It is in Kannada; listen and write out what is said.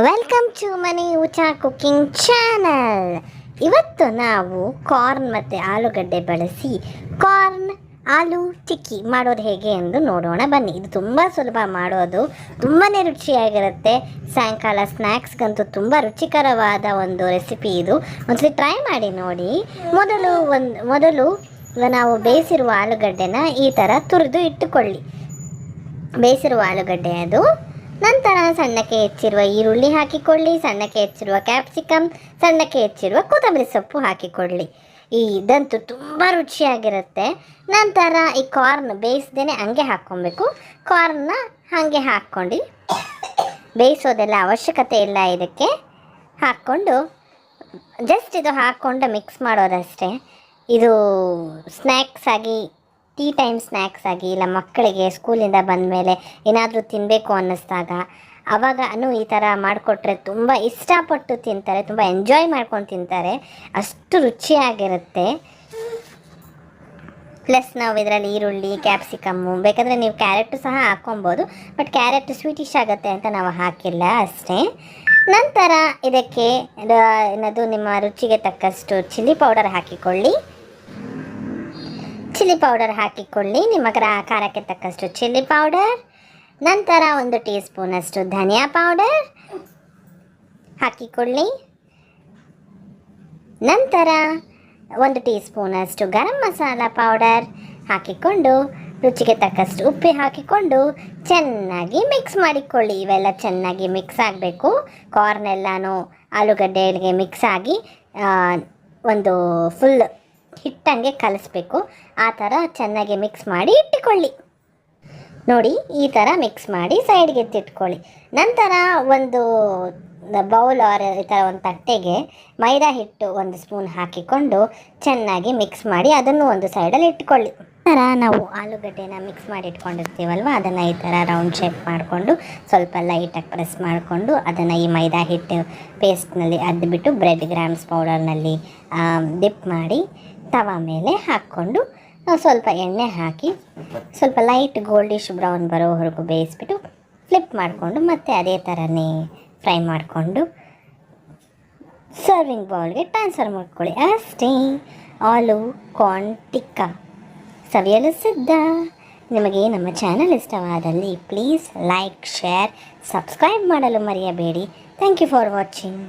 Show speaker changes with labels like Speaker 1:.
Speaker 1: ವೆಲ್ಕಮ್ ಟು ಮನಿ ಊಟ ಕುಕಿಂಗ್ ಚಾನಲ್. ಇವತ್ತು ನಾವು ಕಾರ್ನ್ ಮತ್ತು ಆಲೂಗಡ್ಡೆ ಬಳಸಿ ಕಾರ್ನ್ ಆಲೂ ಟಿಕ್ಕಿ ಮಾಡೋದು ಹೇಗೆ ಎಂದು ನೋಡೋಣ ಬನ್ನಿ. ಇದು ತುಂಬ ಸುಲಭ ಮಾಡೋದು, ತುಂಬಾ ರುಚಿಯಾಗಿರುತ್ತೆ. ಸಾಯಂಕಾಲ ಸ್ನ್ಯಾಕ್ಸ್ಗಂತೂ ತುಂಬ ರುಚಿಕರವಾದ ಒಂದು ರೆಸಿಪಿ ಇದು. ಒಂದ್ಸಲಿ ಟ್ರೈ ಮಾಡಿ ನೋಡಿ. ಮೊದಲು ನಾವು ಬೇಯಿಸಿರುವ ಆಲೂಗಡ್ಡೆನ ಈ ಥರ ತುರಿದು ಇಟ್ಟುಕೊಳ್ಳಿ. ಬೇಯಿಸಿರುವ ಆಲೂಗಡ್ಡೆ ಅದು. ನಂತರ ಸಣ್ಣಕ್ಕೆ ಹೆಚ್ಚಿರುವ ಈರುಳ್ಳಿ ಹಾಕಿಕೊಳ್ಳಿ, ಸಣ್ಣಕ್ಕೆ ಹೆಚ್ಚಿರುವ ಕ್ಯಾಪ್ಸಿಕಮ್, ಸಣ್ಣಕ್ಕೆ ಹೆಚ್ಚಿರುವ ಕೊತ್ತಂಬರಿ ಸೊಪ್ಪು ಹಾಕಿಕೊಳ್ಳಿ. ಇದಂತೂ ತುಂಬ ರುಚಿಯಾಗಿರುತ್ತೆ. ನಂತರ ಈ ಕಾರ್ನ್ ಬೇಯಿಸ್ದೇ ಹಂಗೆ ಹಾಕ್ಕೊಬೇಕು. ಕಾರ್ನ್ನ ಹಾಗೆ ಹಾಕ್ಕೊಂಡು ಬೇಯಿಸೋದೆಲ್ಲ ಅವಶ್ಯಕತೆ ಇಲ್ಲ. ಇದಕ್ಕೆ ಹಾಕ್ಕೊಂಡು ಜಸ್ಟ್ ಇದು ಹಾಕ್ಕೊಂಡು ಮಿಕ್ಸ್ ಮಾಡೋದಷ್ಟೇ. ಇದು ಸ್ನ್ಯಾಕ್ಸ್ ಆಗಿ, ಟೀ ಟೈಮ್ ಸ್ನ್ಯಾಕ್ಸ್ ಆಗಿ, ಇಲ್ಲ ಮಕ್ಕಳಿಗೆ ಸ್ಕೂಲಿಂದ ಬಂದ ಮೇಲೆ ಏನಾದರೂ ತಿನ್ನಬೇಕು ಅನ್ನಿಸ್ದಾಗ ಅವಾಗೂ ಈ ಥರ ಮಾಡಿಕೊಟ್ರೆ ತುಂಬ ಇಷ್ಟಪಟ್ಟು ತಿಂತಾರೆ, ತುಂಬ ಎಂಜಾಯ್ ಮಾಡ್ಕೊಂಡು ತಿಂತಾರೆ. ಅಷ್ಟು ರುಚಿಯಾಗಿರುತ್ತೆ. ಪ್ಲಸ್ ನಾವು ಇದರಲ್ಲಿ ಈರುಳ್ಳಿ, ಕ್ಯಾಪ್ಸಿಕಮ್ಮು, ಬೇಕಂದರೆ ನೀವು ಕ್ಯಾರೆಟು ಸಹ ಹಾಕ್ಕೊಬೋದು. ಬಟ್ ಕ್ಯಾರೆಟ್ ಸ್ವೀಟಿಶ್ ಆಗುತ್ತೆ ಅಂತ ನಾವು ಹಾಕಿಲ್ಲ ಅಷ್ಟೇ. ನಂತರ ಇದಕ್ಕೆ ಏನದು ನಿಮ್ಮ ರುಚಿಗೆ ತಕ್ಕಷ್ಟು ಚಿಲ್ಲಿ ಪೌಡರ್ ಹಾಕಿಕೊಳ್ಳಿ. ಚಿಲ್ಲಿ ಪೌಡರ್ ಹಾಕಿಕೊಳ್ಳಿ, ನಿಮ್ಮ ಖಾರಕ್ಕೆ ತಕ್ಕಷ್ಟು ಚಿಲ್ಲಿ ಪೌಡರ್. ನಂತರ 1 ಟೀ ಸ್ಪೂನಷ್ಟು ಧನಿಯಾ ಪೌಡರ್ ಹಾಕಿಕೊಳ್ಳಿ. ನಂತರ 1 ಟೀ ಸ್ಪೂನಷ್ಟು ಗರಂ ಮಸಾಲ ಪೌಡರ್ ಹಾಕಿಕೊಂಡು ರುಚಿಗೆ ತಕ್ಕಷ್ಟು ಉಪ್ಪು ಹಾಕಿಕೊಂಡು ಚೆನ್ನಾಗಿ ಮಿಕ್ಸ್ ಮಾಡಿಕೊಳ್ಳಿ. ಇವೆಲ್ಲ ಚೆನ್ನಾಗಿ ಮಿಕ್ಸ್ ಆಗಬೇಕು. ಕಾರ್ನ್ ಎಲ್ಲನೂ ಆಲೂಗಡ್ಡೆಗೆ ಮಿಕ್ಸ್ ಆಗಿ ಒಂದು ಫುಲ್ ಹಿಟ್ಟಂಗೆ ಕಲಿಸ್ಬೇಕು. ಆ ಥರ ಚೆನ್ನಾಗಿ ಮಿಕ್ಸ್ ಮಾಡಿ ಇಟ್ಟುಕೊಳ್ಳಿ. ನೋಡಿ, ಈ ಥರ ಮಿಕ್ಸ್ ಮಾಡಿ ಸೈಡ್ಗೆ ಎತ್ತಿಟ್ಕೊಳ್ಳಿ. ನಂತರ ಒಂದು ಬೌಲ್ ಆರ್ ಈ ಥರ ಒಂದು ತಟ್ಟೆಗೆ ಮೈದಾ ಹಿಟ್ಟು 1 ಸ್ಪೂನ್ ಹಾಕಿಕೊಂಡು ಚೆನ್ನಾಗಿ ಮಿಕ್ಸ್ ಮಾಡಿ ಅದನ್ನು ಒಂದು ಸೈಡಲ್ಲಿ ಇಟ್ಕೊಳ್ಳಿ. ನಂತರ ನಾವು ಆಲೂಗಡ್ಡೆನ ಮಿಕ್ಸ್ ಮಾಡಿ ಇಟ್ಕೊಂಡಿರ್ತೀವಲ್ವ, ಅದನ್ನು ಈ ಥರ ರೌಂಡ್ ಶೇಪ್ ಮಾಡಿಕೊಂಡು ಸ್ವಲ್ಪ ಲೈಟಾಗಿ ಪ್ರೆಸ್ ಮಾಡಿಕೊಂಡು ಅದನ್ನು ಈ ಮೈದಾ ಹಿಟ್ಟು ಪೇಸ್ಟ್ನಲ್ಲಿ ಅದ್ಬಿಟ್ಟು ಬ್ರೆಡ್ ಗ್ರಾಮ್ಸ್ ಪೌಡರ್ನಲ್ಲಿ ಡಿಪ್ ಮಾಡಿ ತವಾ ಮೇಲೆ ಹಾಕ್ಕೊಂಡು ಸ್ವಲ್ಪ ಎಣ್ಣೆ ಹಾಕಿ ಸ್ವಲ್ಪ ಲೈಟ್ ಗೋಲ್ಡಿಶ್ ಬ್ರೌನ್ ಬರೋವರೆಗೂ ಬೇಯಿಸ್ಬಿಟ್ಟು ಫ್ಲಿಪ್ ಮಾಡಿಕೊಂಡು ಮತ್ತೆ ಅದೇ ಥರನೇ ಫ್ರೈ ಮಾಡಿಕೊಂಡು ಸರ್ವಿಂಗ್ ಬೌಲ್ಗೆ ಟ್ರಾನ್ಸ್ಫರ್ ಮಾಡ್ಕೊಳ್ಳಿ. ಅಷ್ಟೇ, ಆಲೂ ಕಾರ್ನ್ ಟಿಕ್ಕಾ ಸವಿಯಲು ಸಿದ್ಧ. ನಿಮಗೆ ನಮ್ಮ ಚಾನಲ್ ಇಷ್ಟವಾದಲ್ಲಿ ಪ್ಲೀಸ್ ಲೈಕ್, ಶೇರ್, ಸಬ್ಸ್ಕ್ರೈಬ್ ಮಾಡಲು ಮರೆಯಬೇಡಿ. Thank you for watching.